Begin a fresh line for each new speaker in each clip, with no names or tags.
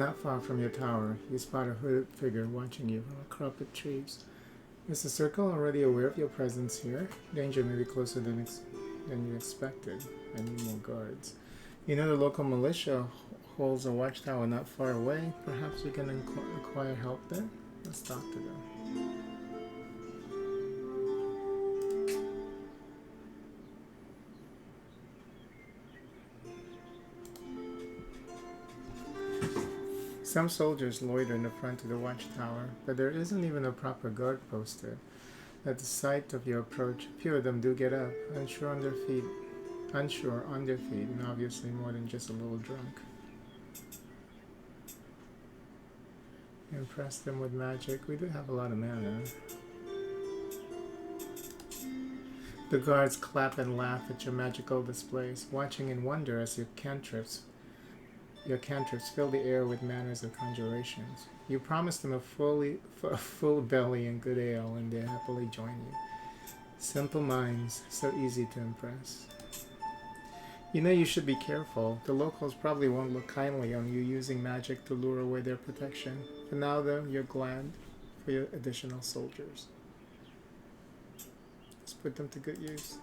Not far from your tower, you spot a hooded figure watching you from a crop of trees. Is the circle already aware of your presence here? Danger may be closer than you expected. I need more guards. You know the local militia holds a watchtower not far away. Perhaps we can acquire help there? Let's talk to them. Some soldiers loiter in the front of the watchtower, but there isn't even a proper guard posted. At the sight of your approach, a few of them do get up, unsure on their feet, and obviously more than just a little drunk. You impress them with magic. We do have a lot of mana. The guards clap and laugh at your magical displays, watching in wonder as your cantrips fill the air with manners of conjurations. You promise them a full belly and good ale, and they happily join you. Simple minds, so easy to impress. You know you should be careful. The locals probably won't look kindly on you using magic to lure away their protection. For now, though, you're glad for your additional soldiers. Let's put them to good use.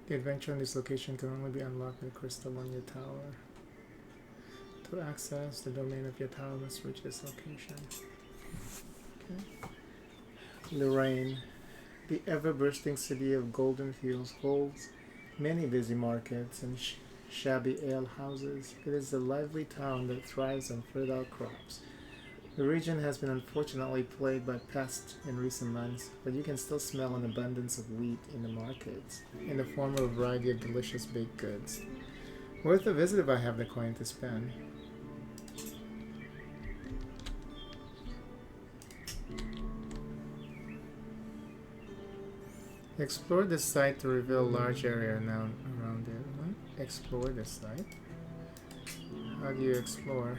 The adventure on this location can only be unlocked with a crystal on your tower. To access the domain of your tower, must reach this location. Okay. Lorraine, the ever-bursting city of golden fields, holds many busy markets and shabby ale houses. It is a lively town that thrives on fertile crops. The region has been unfortunately plagued by pests in recent months, but you can still smell an abundance of wheat in the markets, in the form of a variety of delicious baked goods. Worth a visit if I have the coin to spend. Explore the site to reveal a large area now around it. What? Explore the site? How do you explore?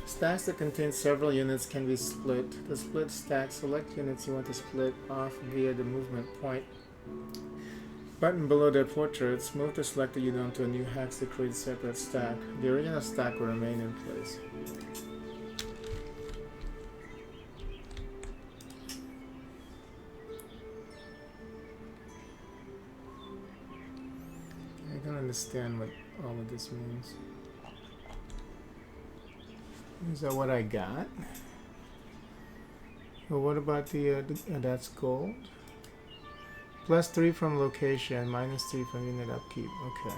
Stacks that contain several units can be split. To split stacks, select units you want to split off via the movement point button below their portraits. Move the selected unit onto a new hex to create a separate stack. The original stack will remain in place. I don't understand what all of this means. Is that what I got? Well, what about that's gold? +3 from location, -3 from unit upkeep. Okay.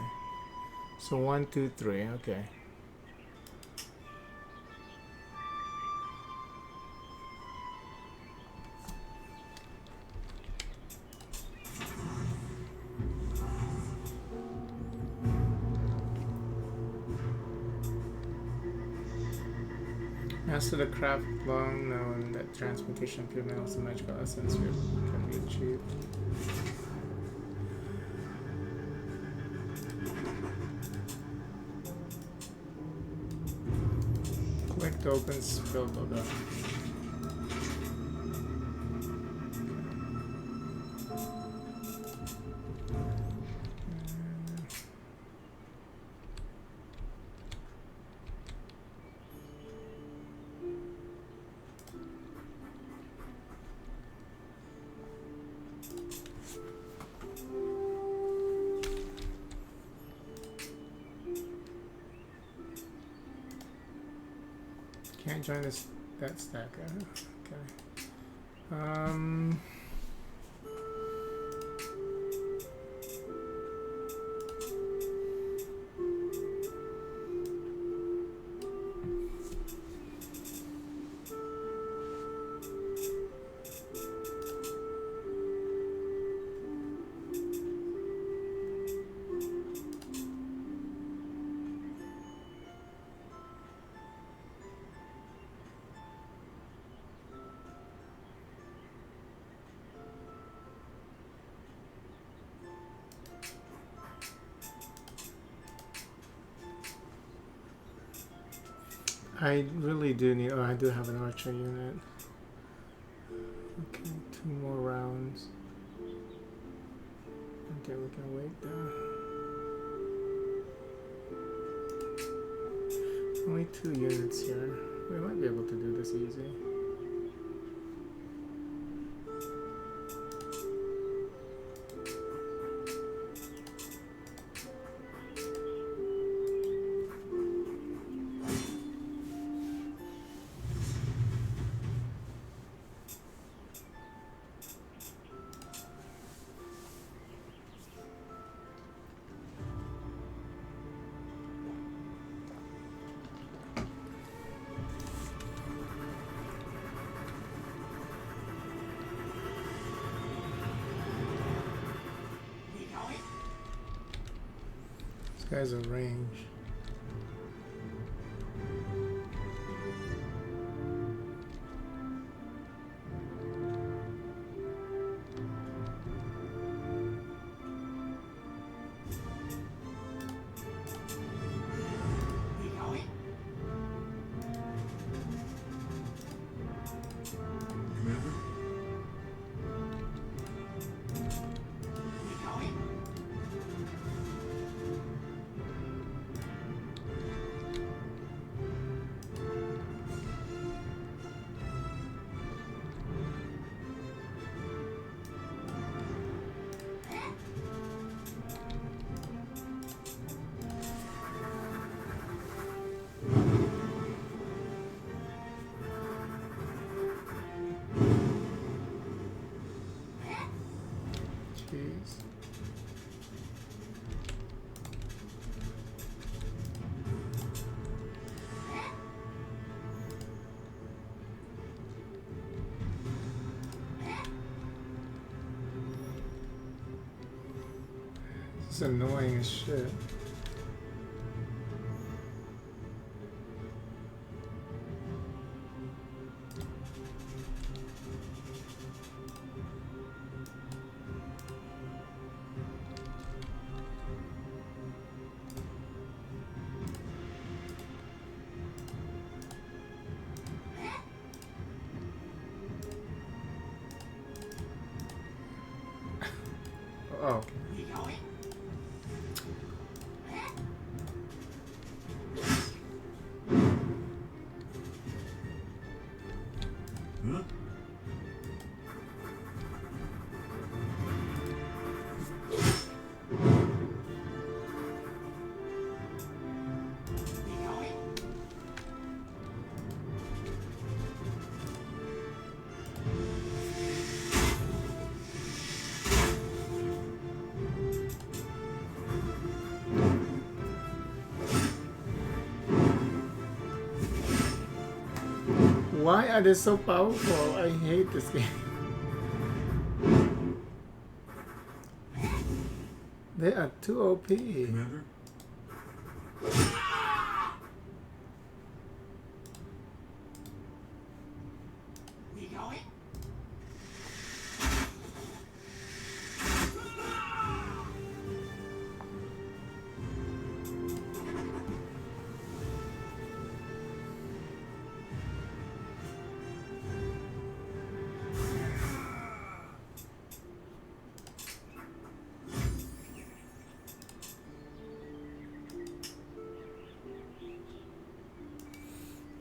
So 1, 2, 3. Okay. Master the craft long known that transmutation of pure metals and magical essence can be achieved. Click to open spell builder. Can't join that stack. Okay. I really do need. Oh, I do have an archer unit. Okay, 2 more rounds. Okay, we can wait there. Only 2 units here. We might be able to do this easy. This guy's a range. Jeez. This is annoying as shit. Oh. Why are they so powerful? I hate this game. They are too OP.
Commander?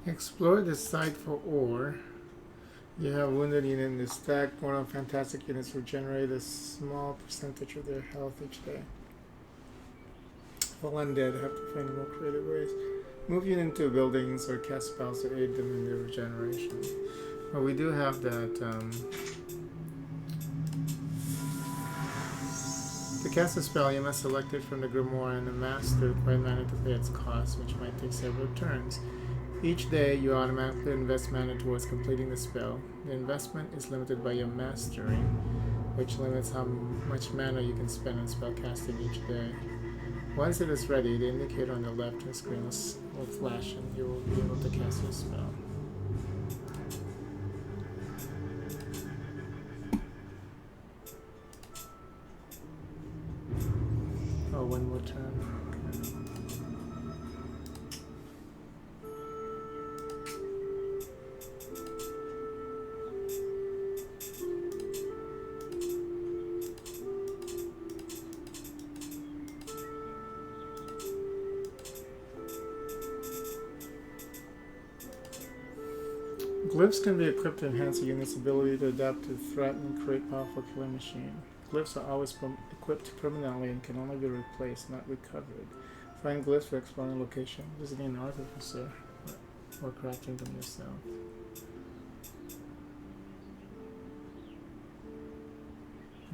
Explore the site for ore. You have wounded unit in the stack. More than fantastic units regenerate a small percentage of their health each day. For undead, have to find more creative ways. Move unit into buildings or cast spells to aid them in their regeneration. Well, we do have that. To cast a spell, you must select it from the grimoire and amass the required mana to pay its cost, which might take several turns. Each day, you automatically invest mana towards completing the spell. The investment is limited by your mastery, which limits how much mana you can spend on spell casting each day. Once it is ready, the indicator on the left of the screen will flash and you will be able to cast your spell. Oh, one more turn. Glyphs can be equipped to enhance a unit's ability to adapt to threat and create powerful killing machine. Glyphs are always equipped permanently and can only be replaced, not recovered. Find glyphs for exploring location, visiting an artificer, or crafting them yourself.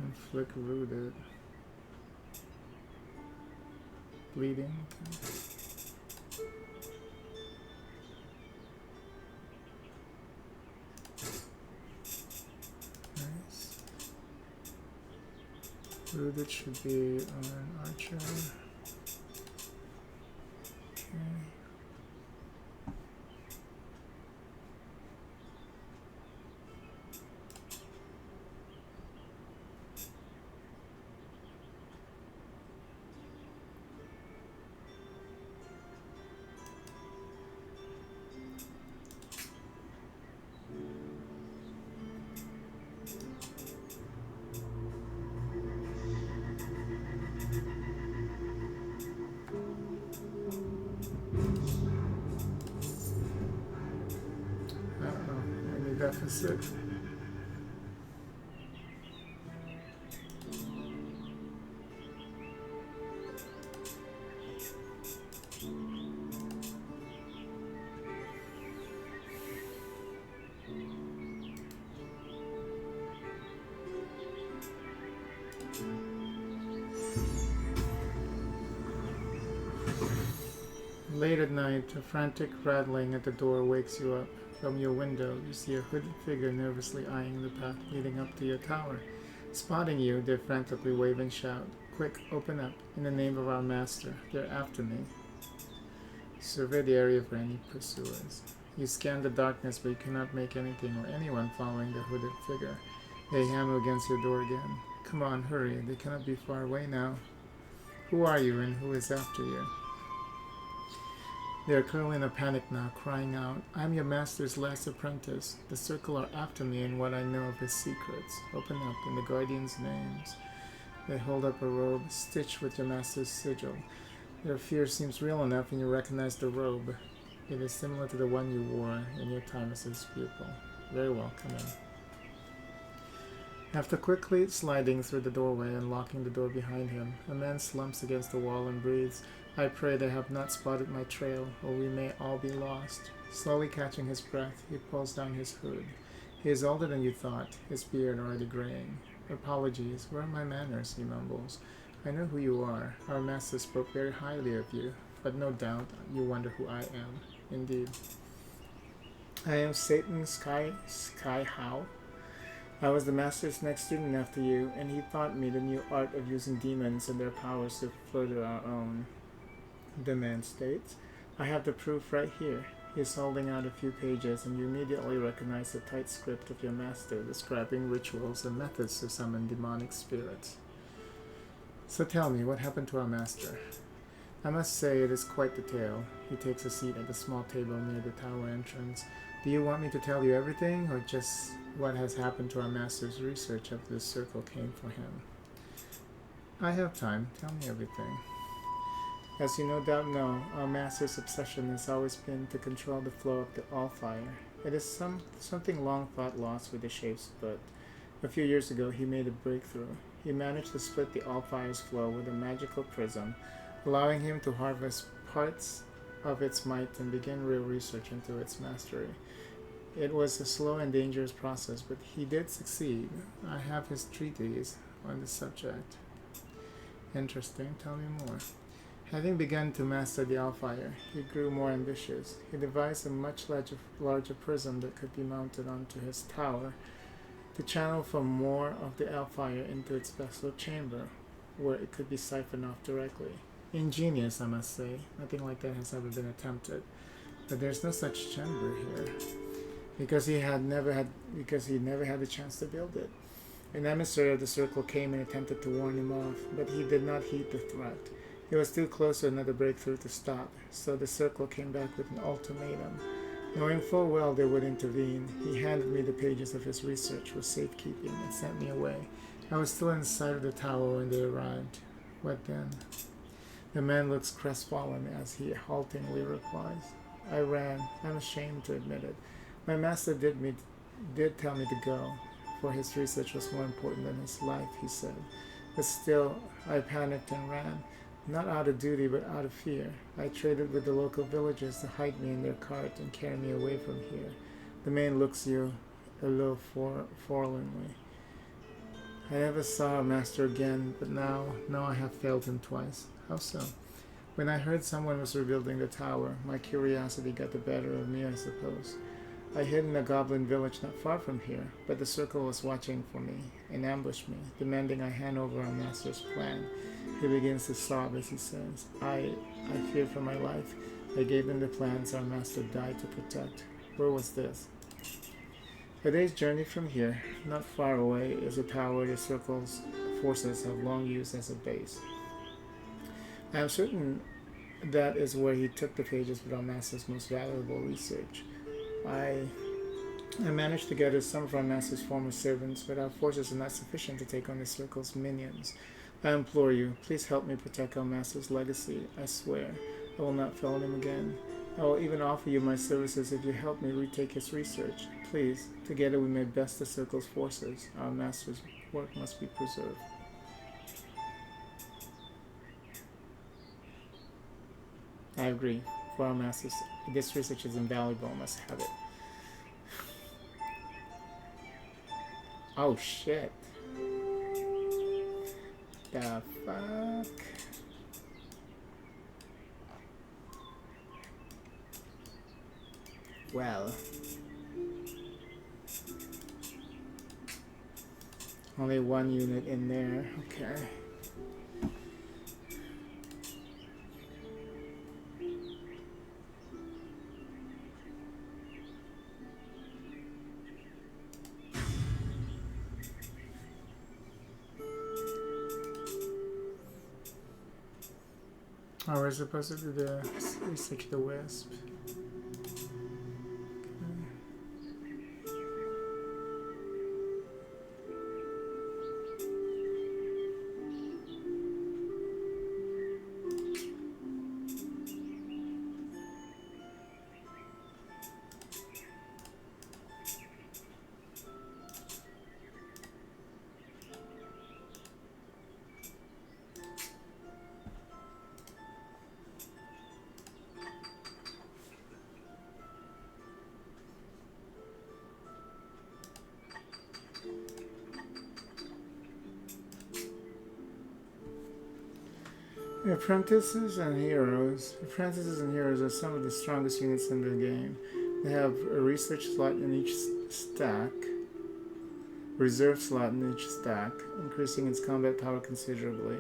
Inflict rooted. Bleeding. Okay. Nice. Rooted should be on archer. Okay. Deficit. Late at night, a frantic rattling at the door wakes you up. From your window, you see a hooded figure nervously eyeing the path leading up to your tower. Spotting you, they frantically wave and shout, "Quick, open up! In the name of our master, they're after me." Survey the area for any pursuers. You scan the darkness, but you cannot make anything or anyone following the hooded figure. They hammer against your door again. "Come on, hurry, they cannot be far away now." "Who are you and who is after you?" They are clearly in a panic now, crying out, "I'm your master's last apprentice. The circle are after me and what I know of his secrets. Open up in the guardians' names." They hold up a robe, stitched with your master's sigil. Your fear seems real enough and you recognize the robe. It is similar to the one you wore in your time as his pupil. Very well, come in. After quickly sliding through the doorway and locking the door behind him, a man slumps against the wall and breathes, "I pray they have not spotted my trail, or we may all be lost." Slowly catching his breath, he pulls down his hood. He is older than you thought, his beard already graying. "Apologies, where are my manners?" he mumbles. "I know who you are. Our master spoke very highly of you, but no doubt you wonder who I am." "Indeed." "I am Satan Sky How. I was the master's next student after you, and he taught me the new art of using demons and their powers to further our own." The man states, "I have the proof right here." He is holding out a few pages, and you immediately recognize the tight script of your master describing rituals and methods to summon demonic spirits. "So tell me, what happened to our master?" "I must say it is quite the tale." He takes a seat at a small table near the tower entrance. "Do you want me to tell you everything, or just what has happened to our master's research after the circle came for him?" "I have time. Tell me everything." "As you no doubt know, our master's obsession has always been to control the flow of the all-fire. It is something long thought lost with the shapes, but a few years ago he made a breakthrough. He managed to split the all-fire's flow with a magical prism, allowing him to harvest parts of its might and begin real research into its mastery. It was a slow and dangerous process, but he did succeed. I have his treatise on the subject." "Interesting. Tell me more." "Having begun to master the Alfire, he grew more ambitious. He devised a much larger prism that could be mounted onto his tower to channel from more of the Alfire into its vessel chamber, where it could be siphoned off directly. Ingenious, I must say. Nothing like that has ever been attempted. But there's no such chamber here, because he never had the chance to build it. An emissary of the circle came and attempted to warn him off, but he did not heed the threat. He was too close to another breakthrough to stop, so the circle came back with an ultimatum. Knowing full well they would intervene, he handed me the pages of his research for safekeeping and sent me away. I was still inside of the tower when they arrived. What then?" The man looks crestfallen as he haltingly replies, "I ran. I'm ashamed to admit it. My master did tell me to go, for his research was more important than his life, he said. But still, I panicked and ran. Not out of duty, but out of fear. I traded with the local villagers to hide me in their cart and carry me away from here. The man looks you a little forlornly. I never saw our master again, but now I have failed him twice. How so? When I heard someone was rebuilding the tower, my curiosity got the better of me, I suppose. I hid in a goblin village not far from here, but the circle was watching for me and ambushed me, demanding I hand over our master's plan. He begins to sob as he says, I feared for my life. I gave them the plans our master died to protect. Where was this? A day's journey from here, not far away, is a tower the circle's forces have long used as a base. I am certain that is where he took the pages with our master's most valuable research. I managed to gather some of our master's former servants, but our forces are not sufficient to take on the circle's minions. I implore you, please help me protect our master's legacy. I swear, I will not fail him again. I will even offer you my services if you help me retake his research. Please, together we may best the circle's forces. Our master's work must be preserved. I agree. For our masters, this research is invaluable. I must have it. Oh shit. The fuck? Well. Only one unit in there. Okay. Oh, we're supposed to do the research the wisp. Apprentices and heroes. Apprentices and heroes are some of the strongest units in the game. They have a research slot in each stack, reserve slot in each stack, increasing its combat power considerably.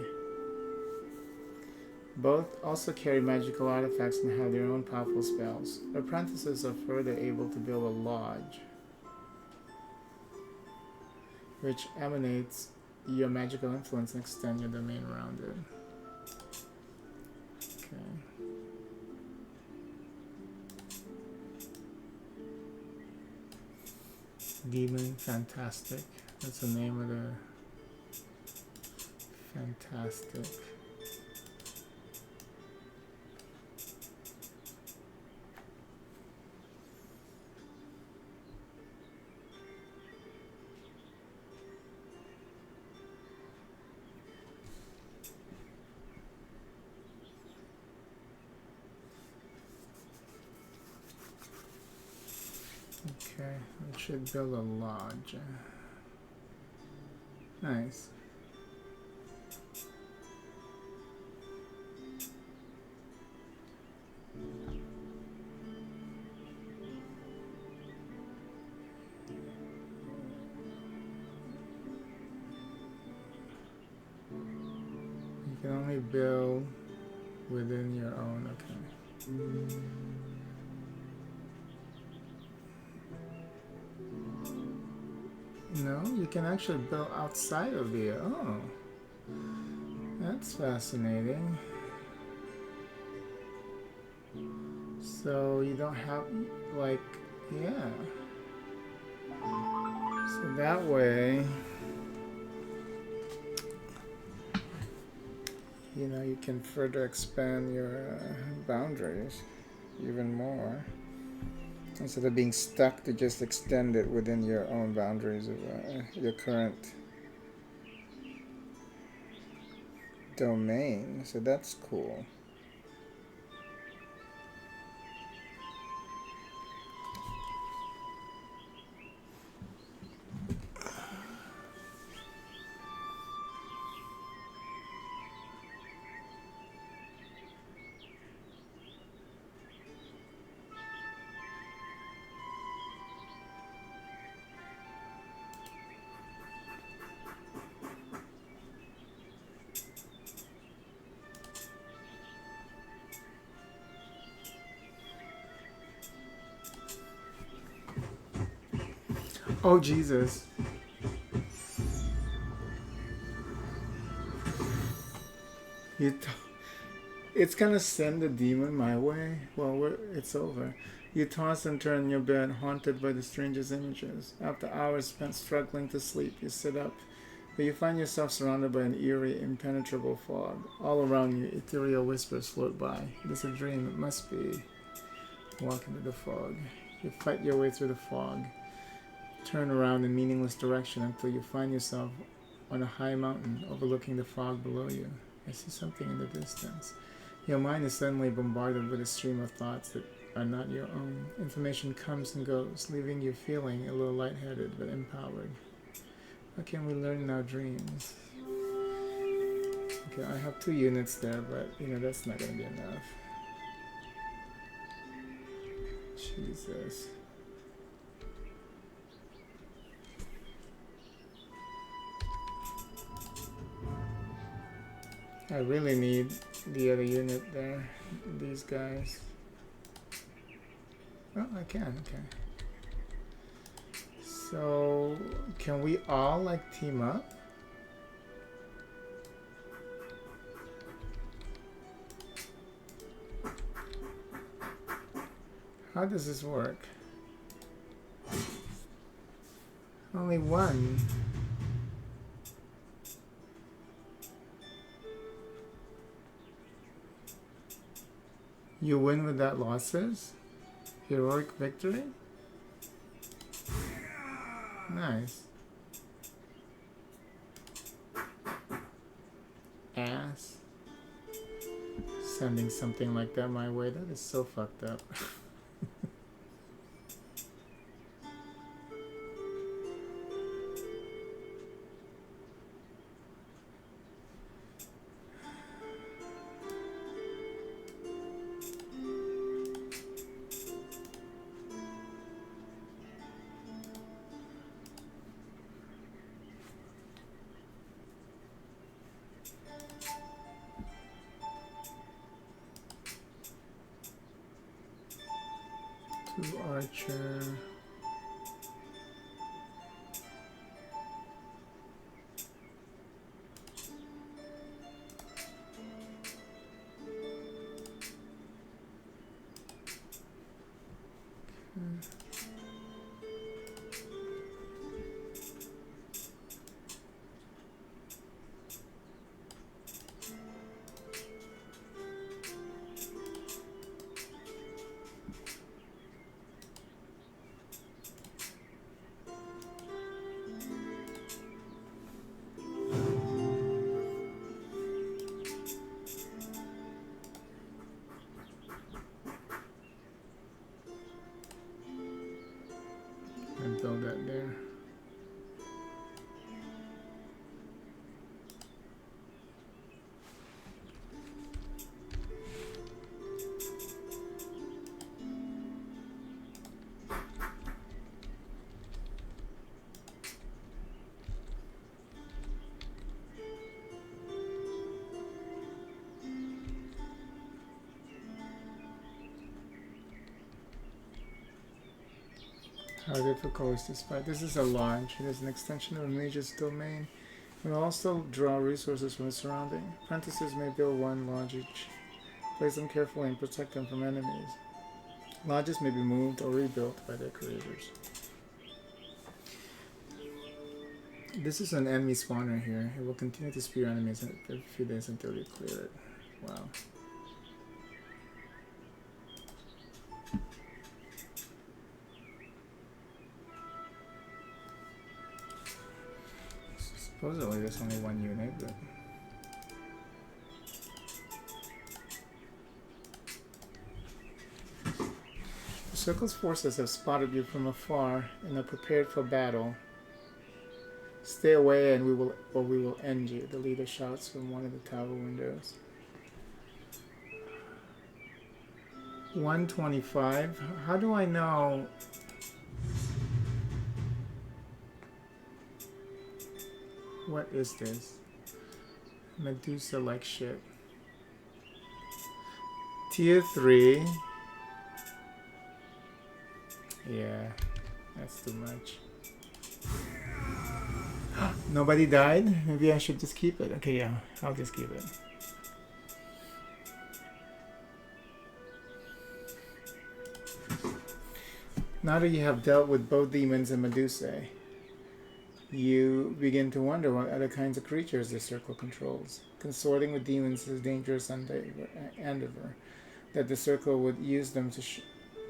Both also carry magical artifacts and have their own powerful spells. Apprentices are further able to build a lodge, which emanates your magical influence and extend your domain around it. Okay. Demon, fantastic. That's the name of the fantastic. Okay, we should build a lodge. Nice. You can only build within your own, okay. No, you can actually build outside of here. Oh, that's fascinating. So you don't have, like, yeah. So that way, you know, you can further expand your boundaries even more. instead of being stuck, to just extend it within your own boundaries of your current domain. So that's cool. Oh, Jesus. It's gonna send the demon my way. Well, it's over. You toss and turn in your bed, haunted by the strangest images. After hours spent struggling to sleep, you sit up, but you find yourself surrounded by an eerie, impenetrable fog. All around you, ethereal whispers float by. It is a dream. It must be. Walk into the fog. You fight your way through the fog. Turn around in meaningless direction until you find yourself on a high mountain overlooking the fog below you. I see something in the distance. Your mind is suddenly bombarded with a stream of thoughts that are not your own. Information comes and goes, leaving you feeling a little lightheaded but empowered. How can we learn in our dreams? Okay, I have 2 units there, but that's not going to be enough. Jesus. I really need the other unit there. These guys. Oh, I can. Okay. So, can we all like team up? How does this work? Only one. You win without losses? Heroic victory? Nice. Ass. Sending something like that my way, that is so fucked up. Archer. Build that there. How difficult is this fight? This is a launch. It is an extension of a mage's domain. We also draw resources from the surrounding. Apprentices may build one lodge each. Place them carefully and protect them from enemies. Lodges may be moved or rebuilt by their creators. This is an enemy spawner here. It will continue to spear enemies every few days until you clear it. Wow. Supposedly there's only one unit, but... The circle's forces have spotted you from afar and are prepared for battle. Stay away and we will end you, the leader shouts from one of the tower windows. 125. How do I know? What is this? Medusa like shit. Tier 3. Yeah, that's too much. Nobody died? Maybe I should just keep it. Okay, yeah, I'll just keep it. Now that you have dealt with both demons and Medusae, you begin to wonder what other kinds of creatures the circle controls. Consorting with demons is a dangerous endeavor. That the circle would use them to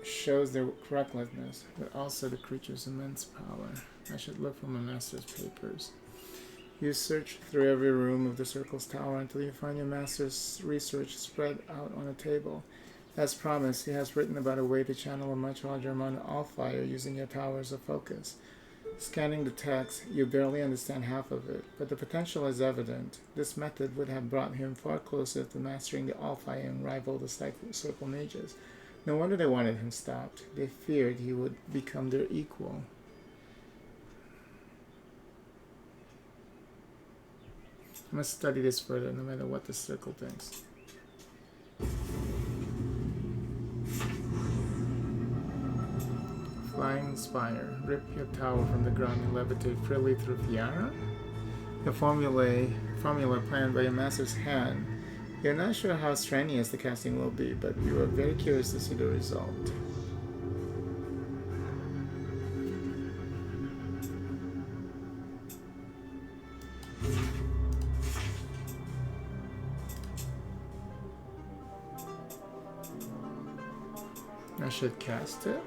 shows their recklessness, but also the creature's immense power. I should look for my master's papers. You search through every room of the circle's tower until you find your master's research spread out on a table. As promised, he has written about a way to channel a much larger amount of all-fire using your tower as a focus. Scanning the text, you barely understand half of it, but the potential is evident. This method would have brought him far closer to mastering the all-fire and rival the circle mages. No wonder they wanted him stopped. They feared he would become their equal. I must study this further, no matter what the circle thinks. Flying Spire. Rip your tower from the ground and levitate freely through Fiara? The formula planned by your master's hand. You're not sure how strenuous the casting will be, but you are very curious to see the result. I should cast it.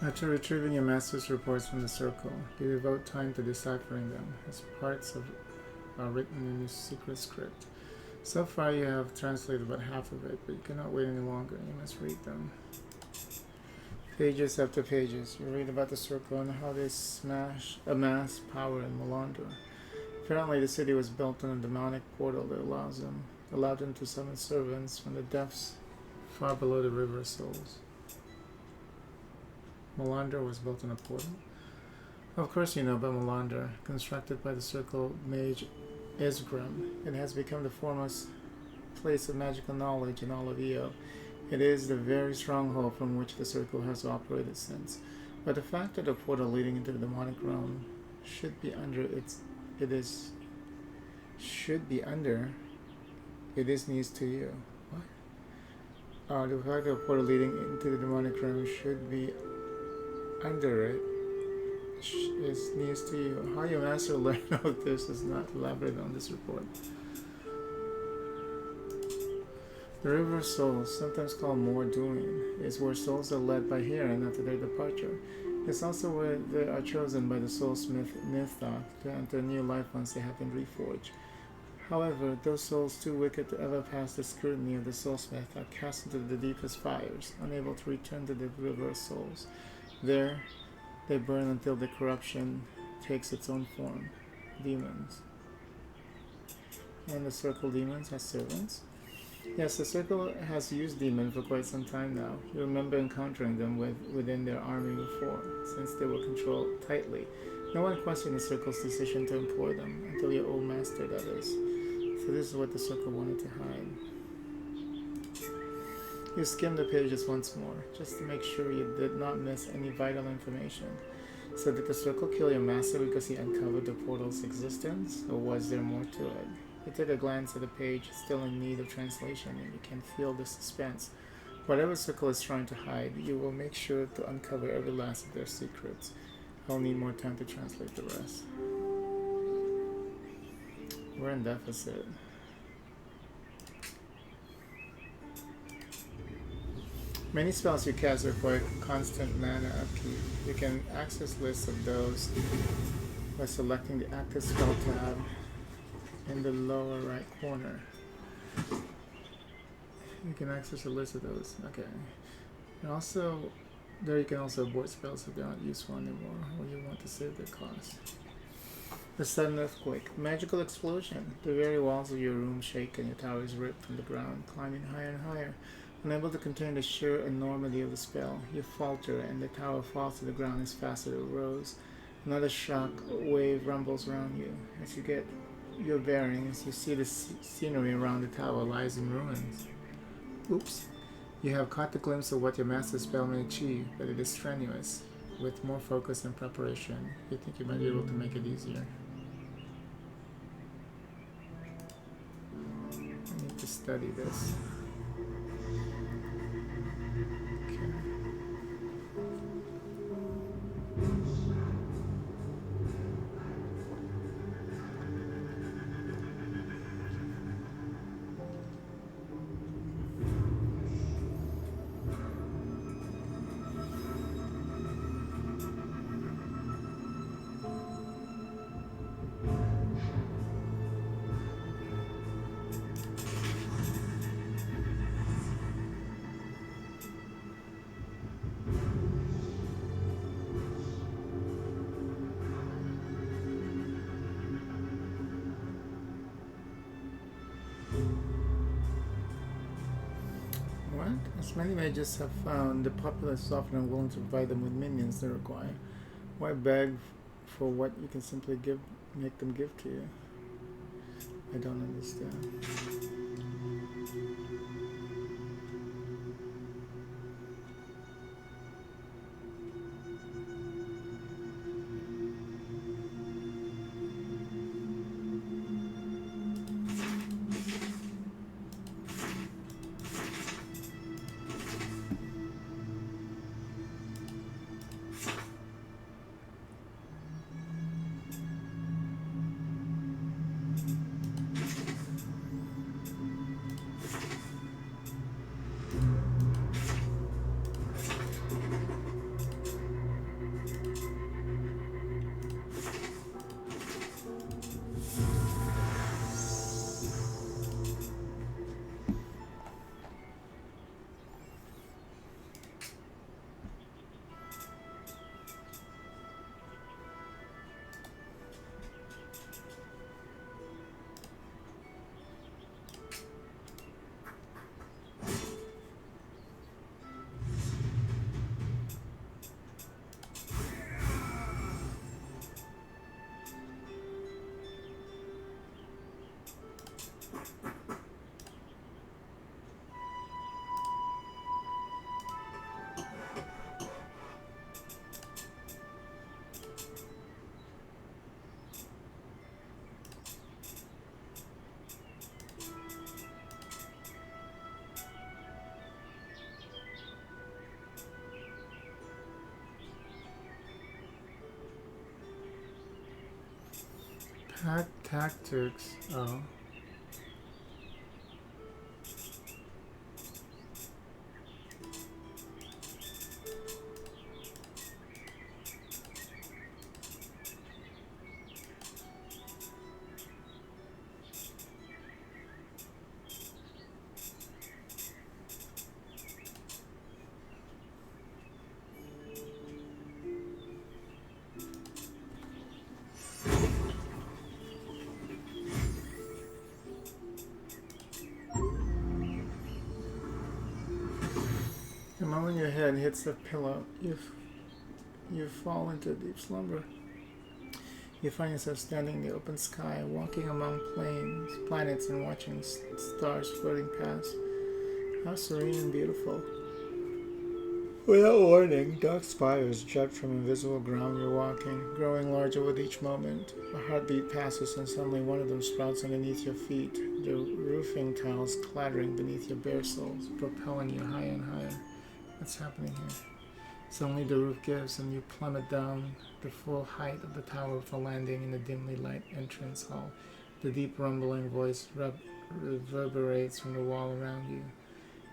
After retrieving your master's reports from the circle, you devote time to deciphering them, as parts are written in your secret script. So far you have translated about half of it, but you cannot wait any longer. You must read them. Pages after pages, you read about the circle and how they amass power in Melandra. Apparently the city was built on a demonic portal that allowed them to summon servants from the depths far below the River of Souls. Melandra was built on a portal. Of course you know about Melandra, constructed by the circle mage Isgrim. It has become the foremost place of magical knowledge in all of EO. It is the very stronghold from which the circle has operated since. But the fact that the portal leading into the demonic realm should be under it is news to you. What? The fact that the portal leading into the demonic realm should be under it is news to you. How your master learned of this is not elaborated on this report. The River of Souls, sometimes called Morduin, is where souls are led by hearing after their departure. It's also where they are chosen by the soulsmith Nithok to enter a new life once they have been reforged. However, those souls too wicked to ever pass the scrutiny of the soulsmith are cast into the deepest fires, unable to return to the River of Souls. There, they burn until the corruption takes its own form. Demons. And the circle demons as servants. Yes, the circle has used demons for quite some time now. You remember encountering them within their army before, since they were controlled tightly. No one questioned the circle's decision to employ them, until your old master, that is. So this is what the circle wanted to hide. You skimmed the pages once more, just to make sure you did not miss any vital information. So did the circle kill your master because he uncovered the portal's existence, or was there more to it? You took a glance at the page, still in need of translation, and you can feel the suspense. Whatever circle is trying to hide, you will make sure to uncover every last of their secrets. I'll need more time to translate the rest. We're in deficit. Many spells you cast require constant mana upkeep. You can access lists of those by selecting the active spell tab in the lower right corner. You can access a list of those. Okay. And also, there you can also abort spells if they're not useful anymore, or you want to save their cost. The sudden earthquake. Magical explosion. The very walls of your room shake and your tower is ripped from the ground, climbing higher and higher. Unable to contain the sheer enormity of the spell, you falter and the tower falls to the ground as fast as it rose. Another shock wave rumbles around you. As you get your bearings, you see the scenery around the tower lies in ruins. Oops. You have caught the glimpse of what your master spell may achieve, but it is strenuous. With more focus and preparation, you think you might be able to make it easier. I need to study this. As many mages have found, the populace is often unwilling to provide them with minions they require. Why beg for what you can simply make them give to you? I don't understand. Tactics. Oh. The moment your head hits the pillow, you fall into deep slumber. You find yourself standing in the open sky, walking among planes, planets, and watching stars floating past. How serene and beautiful. Without warning, dark spires jut from invisible ground you're walking, growing larger with each moment. A heartbeat passes and suddenly one of them sprouts underneath your feet, the roofing tiles clattering beneath your bare soles, propelling you higher and higher. What's happening here? Suddenly the roof gives and you plummet down the full height of the tower with a landing in the dimly lit entrance hall. The deep rumbling voice reverberates from the wall around you.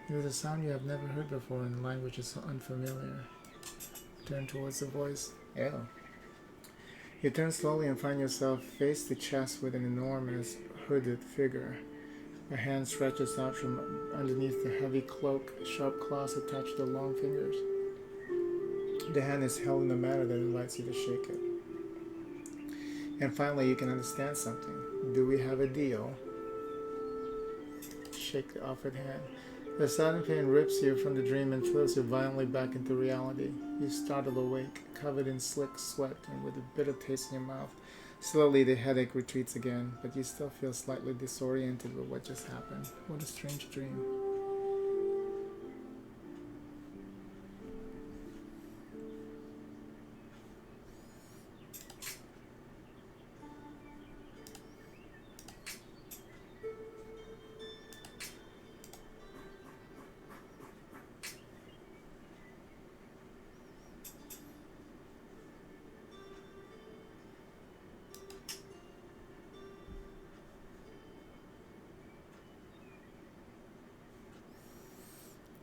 It is a sound you have never heard before in languages so unfamiliar. Turn towards the voice. Ew. You turn slowly and find yourself face to chest with an enormous hooded figure. A hand stretches out from underneath the heavy cloak, sharp claws attached to long fingers. The hand is held in a manner that invites you to shake it. And finally, you can understand something. Do we have a deal? Shake the offered hand. The sudden pain rips you from the dream and throws you violently back into reality. You startle awake, covered in slick sweat and with a bitter taste in your mouth. Slowly, the headache retreats again, but you still feel slightly disoriented with what just happened. What a strange dream.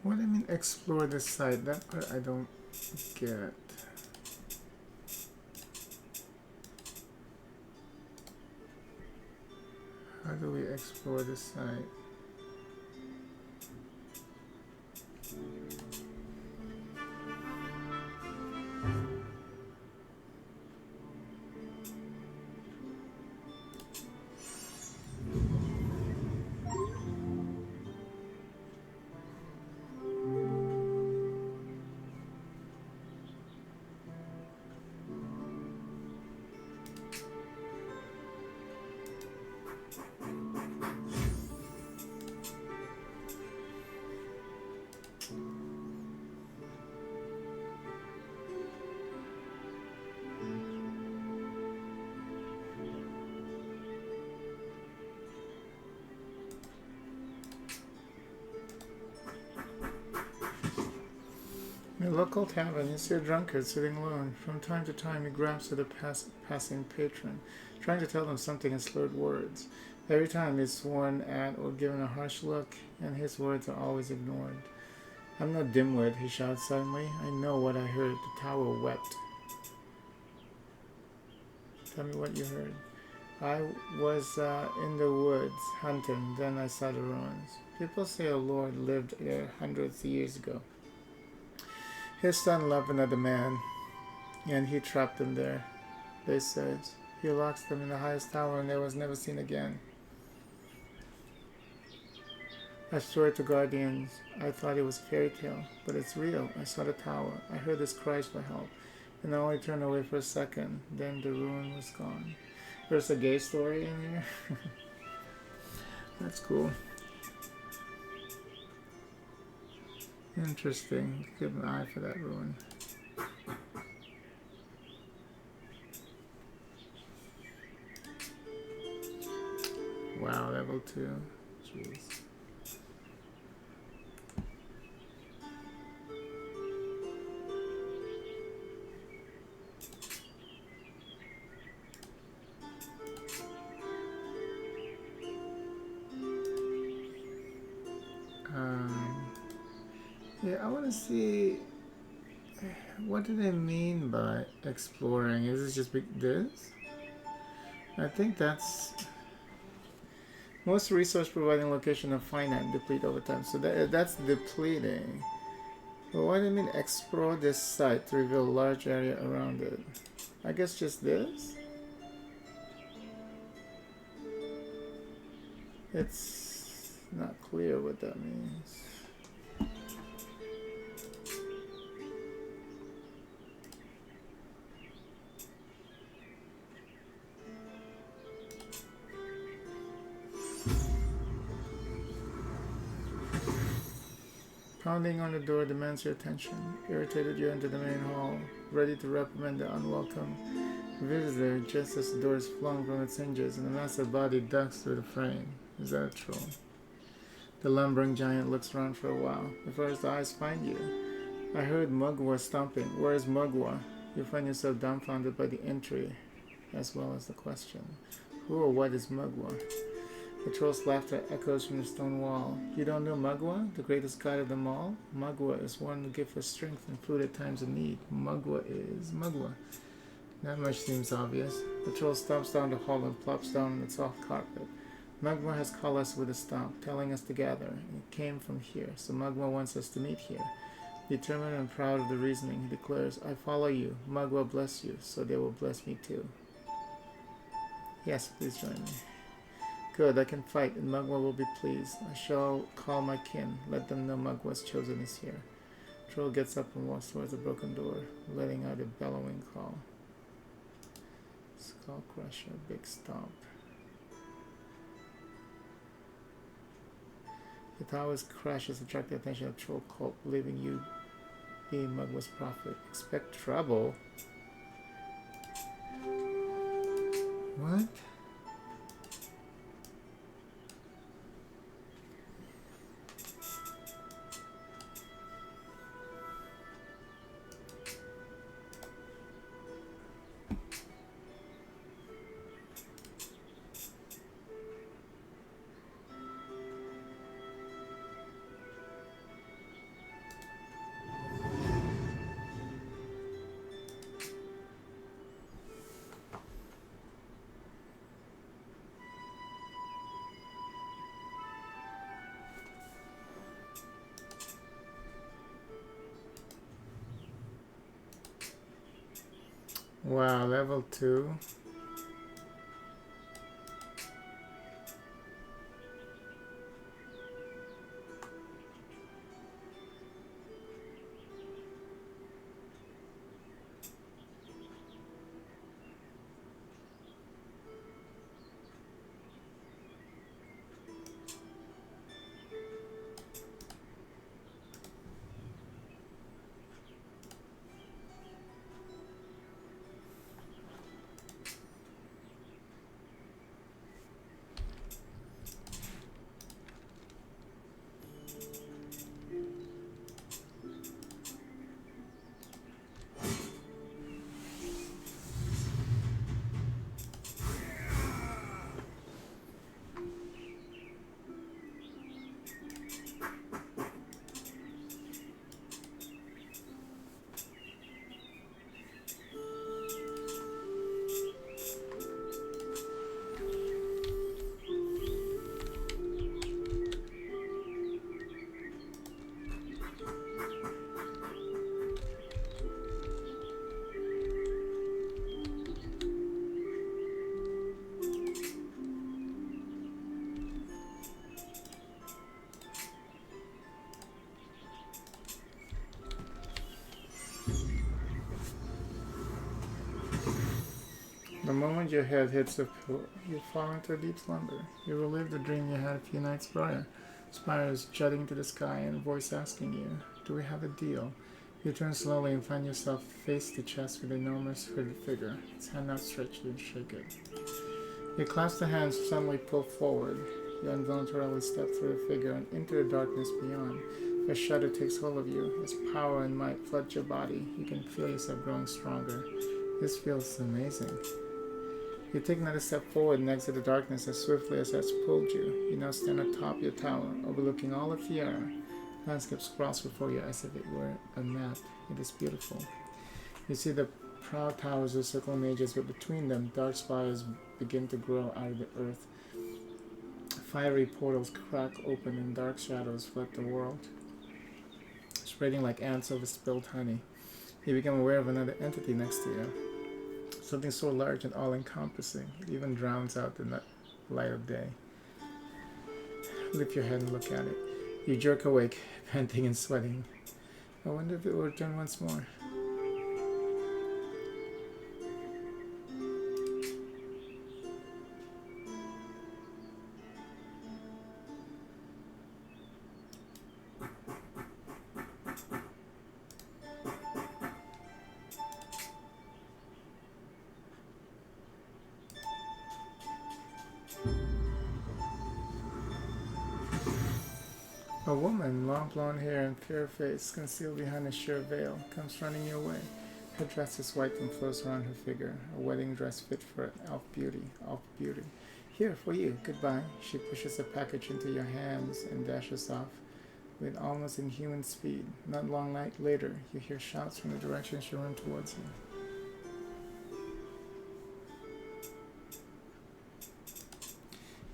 What do you mean explore the site? That part I don't get. How do we explore the site? In a local tavern, you see a drunkard sitting alone. From time to time, he grabs at a passing patron, trying to tell them something in slurred words. Every time he's sworn at or given a harsh look, and his words are always ignored. I'm no dimwit, he shouts suddenly. I know what I heard. The tower wept. Tell me what you heard. I was in the woods hunting, then I saw the ruins. People say a lord lived there hundreds of years ago. His son loved another man, and he trapped them there, they said. He locked them in the highest tower, and they was never seen again. I swore to guardians. I thought it was a fairy tale, but it's real. I saw the tower. I heard his cries for help, and I only turned away for a second. Then the ruin was gone. There's a gay story in here. That's cool. Interesting. Keep an eye for that ruin. Wow, level 2. Jeez. Yeah, I want to see what do they mean by exploring. Is it just this? I think that's most resource providing location are finite, deplete over time. So that's depleting. But what do you mean explore this site to reveal a large area around it? I guess just this? It's not clear what that means. Pounding on the door demands your attention. Irritated, you enter the main hall, ready to reprimand the unwelcome visitor just as the door is flung from its hinges and a massive body ducks through the frame. Is that a troll? The lumbering giant looks around for a while before his eyes find you. I heard Mugwa stomping. Where is Mugwa? You find yourself dumbfounded by the entry as well as the question. Who or what is Mugwa? The troll's laughter echoes from the stone wall. You don't know Mugwa, the greatest god of them all? Mugwa is one who gives us strength and food at times of need. Mugwa is Mugwa. That much seems obvious. The troll stomps down the hall and plops down on the soft carpet. Mugwa has called us with a stomp, telling us to gather. It came from here, so Mugwa wants us to meet here. Determined and proud of the reasoning, he declares, I follow you. Mugwa bless you, so they will bless me too. Yes, please join me. Good, I can fight, and Mugwa will be pleased. I shall call my kin. Let them know Mugwa's chosen is here. Troll gets up and walks towards the broken door, letting out a bellowing call. Skull crusher, big stomp. The tower's crash has attracted the attention of Troll Cult, believing you be Mugwa's prophet. Expect trouble? What? Wow, level 2. The moment your head hits the pillow, you fall into a deep slumber. You relive the dream you had a few nights prior. Spires jutting to the sky and a voice asking you, do we have a deal? You turn slowly and find yourself face to chest with an enormous hooded figure, its hand outstretched and shake it. You clasp the hands suddenly pull forward. You involuntarily step through the figure and into the darkness beyond. A shudder takes hold of you. As power and might flood your body, you can feel yourself growing stronger. This feels amazing. You take another step forward and exit the darkness as swiftly as that's pulled you. You now stand atop your tower, overlooking all of Fiera. Landscape sprawls before you as if it were a map. It is beautiful. You see the proud towers of circle mages, but between them, dark spires begin to grow out of the earth. Fiery portals crack open and dark shadows flood the world, spreading like ants over spilled honey. You become aware of another entity next to you. Something so large and all-encompassing, it even drowns out the light of day. Lift your head and look at it. You jerk awake, panting and sweating. I wonder if it will return once more. A woman, long blonde hair and fair face, concealed behind a sheer veil, comes running your way. Her dress is white and flows around her figure, a wedding dress fit for an elf beauty. Here, for you, goodbye. She pushes a package into your hands and dashes off with almost inhuman speed. Not long later, you hear shouts from the direction she runs towards you.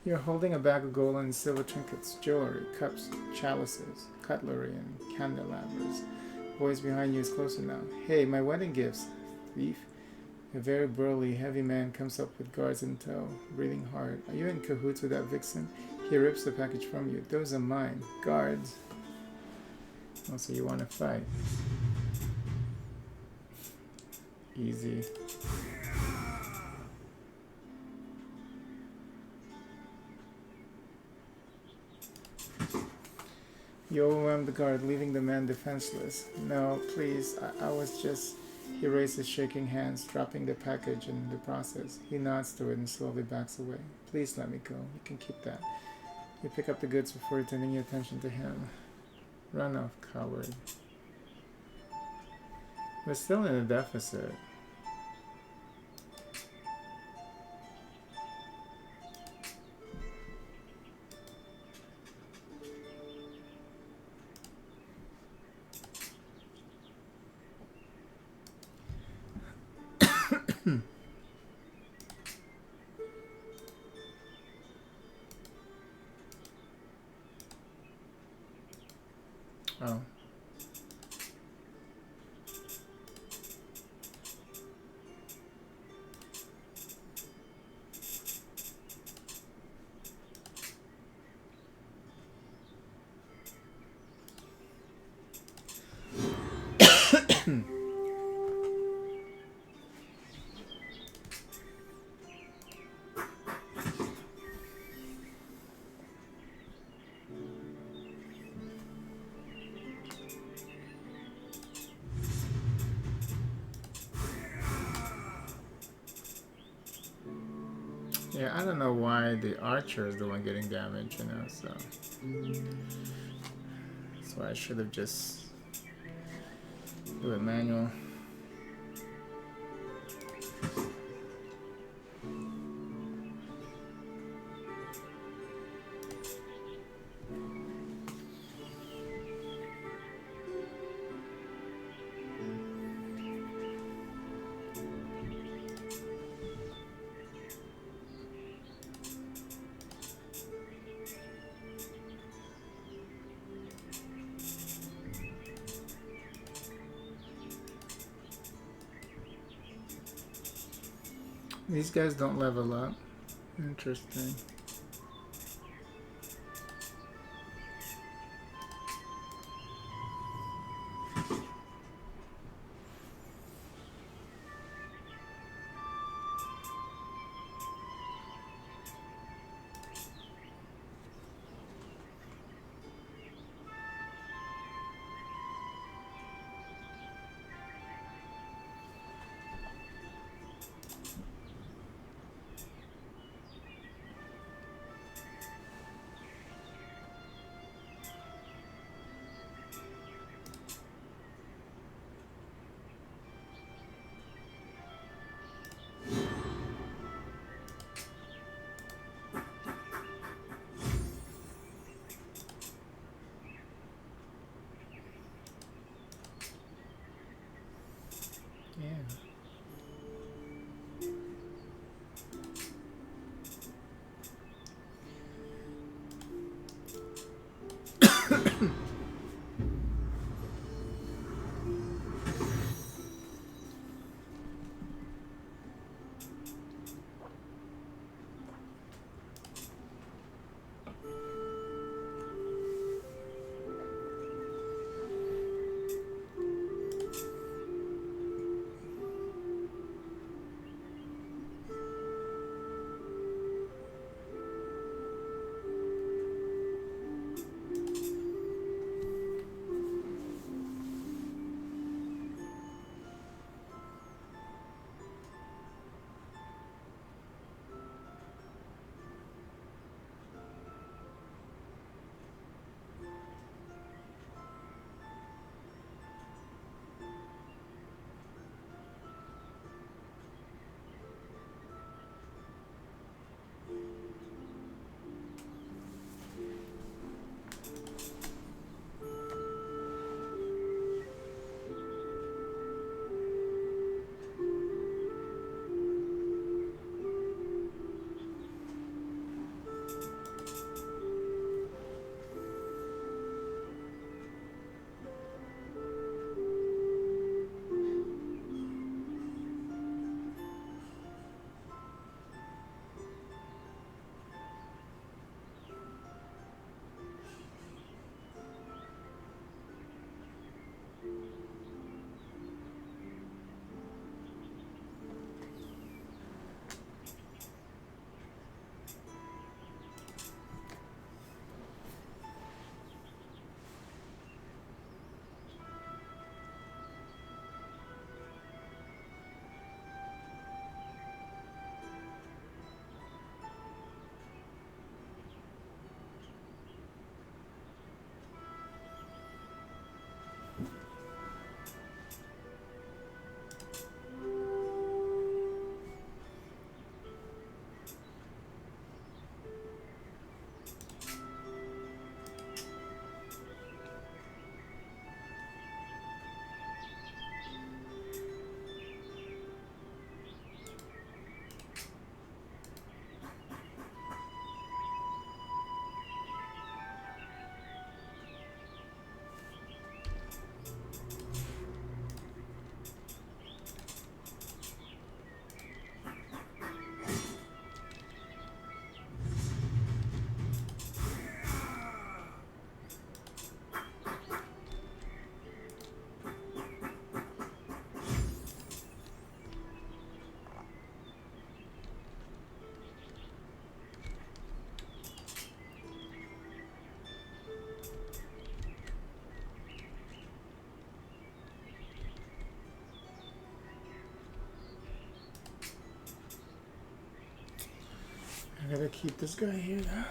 You're holding a bag of gold and silver trinkets, jewelry, cups, chalices, cutlery, and candelabras. The voice behind you is closer now. Hey, my wedding gifts, thief. A very burly, heavy man comes up with guards in tow, breathing hard. Are you in cahoots with that vixen? He rips the package from you. Those are mine. Guards. Also, you want to fight. Easy. You overwhelm the guard, leaving the man defenseless. No, please, I was just... He raises shaking hands, dropping the package in the process. He nods to it and slowly backs away. Please let me go. You can keep that. You pick up the goods before turning your attention to him. Run off, coward. We're still in a deficit. Oh. Yeah, I don't know why the archer is the one getting damaged, you know, so... That's why I should have just... do it manual. These guys don't level up. Interesting. Yeah. I gotta keep this guy here now.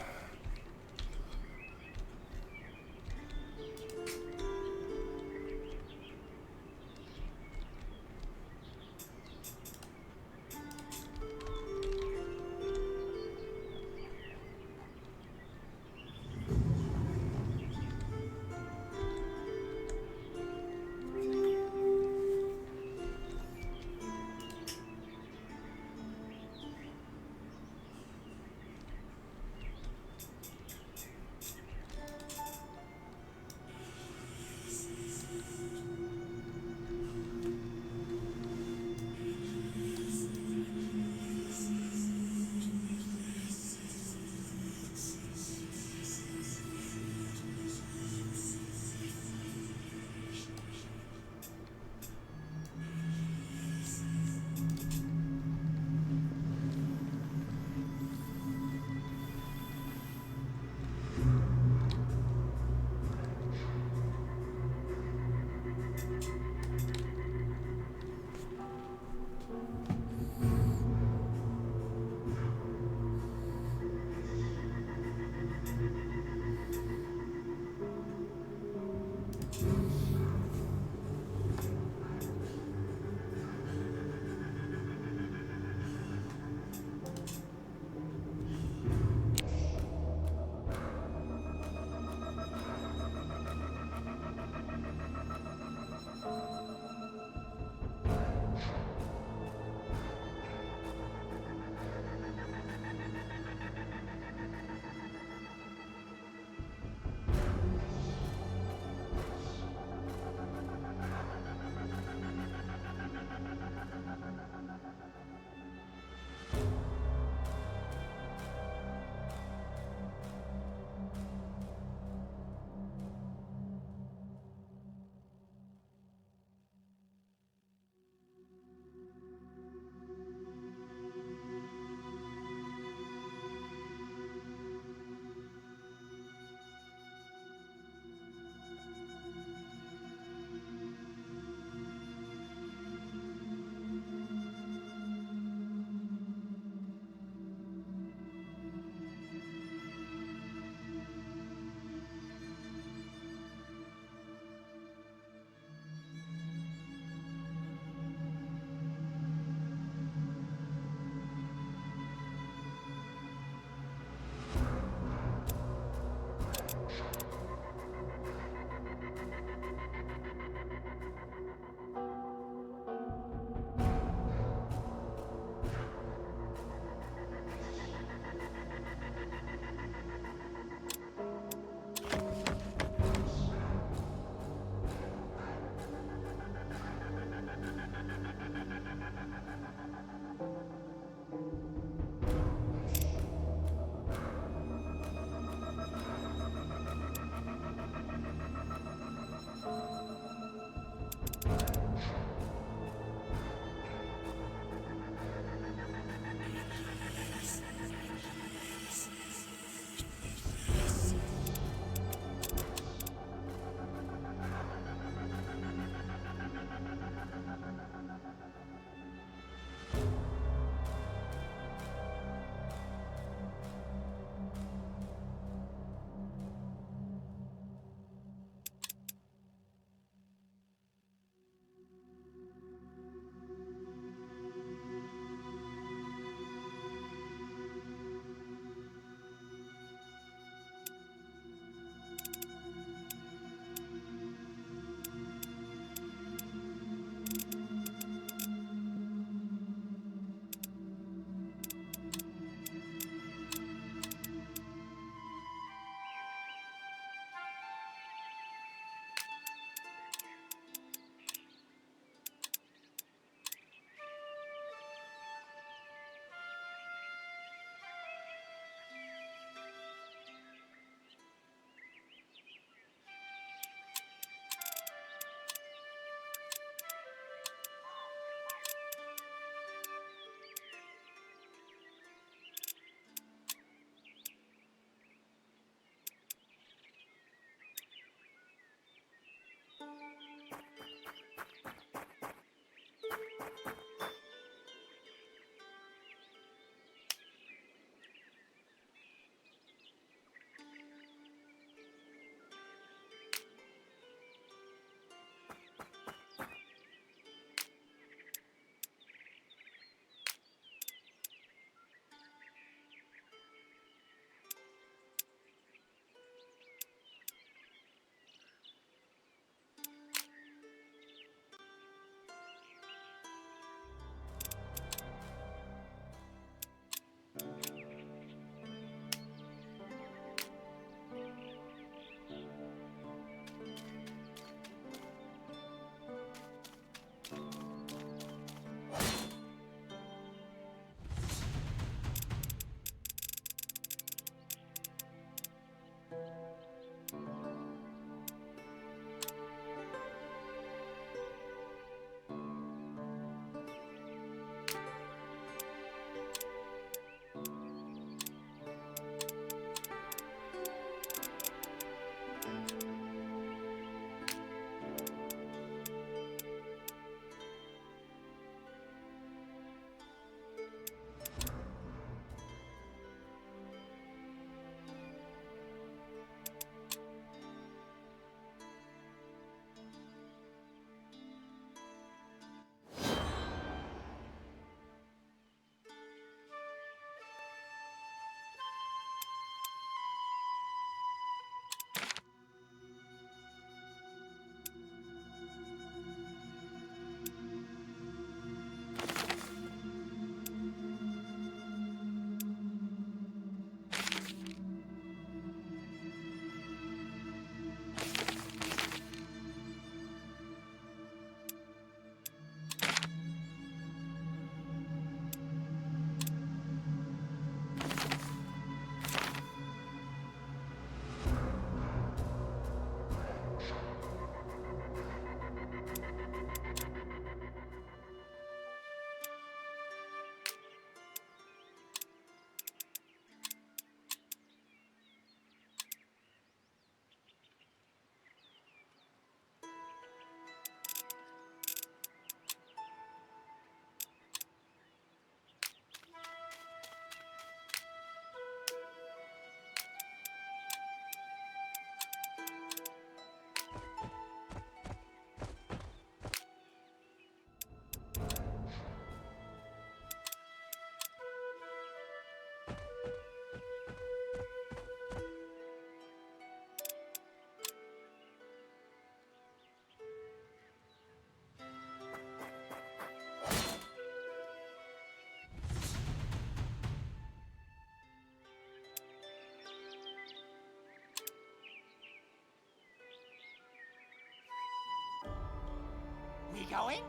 going?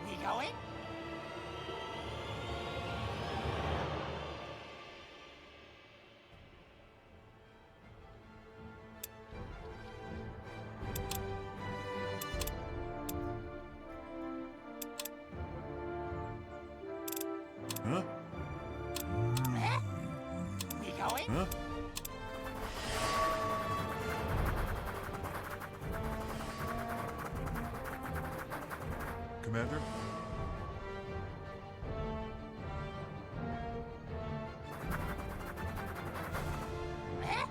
We going?
Huh?
Eh? We going?
Huh? Commander?
Eh?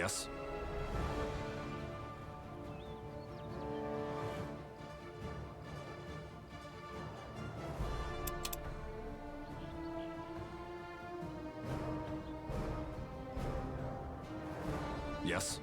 Yes. Yes.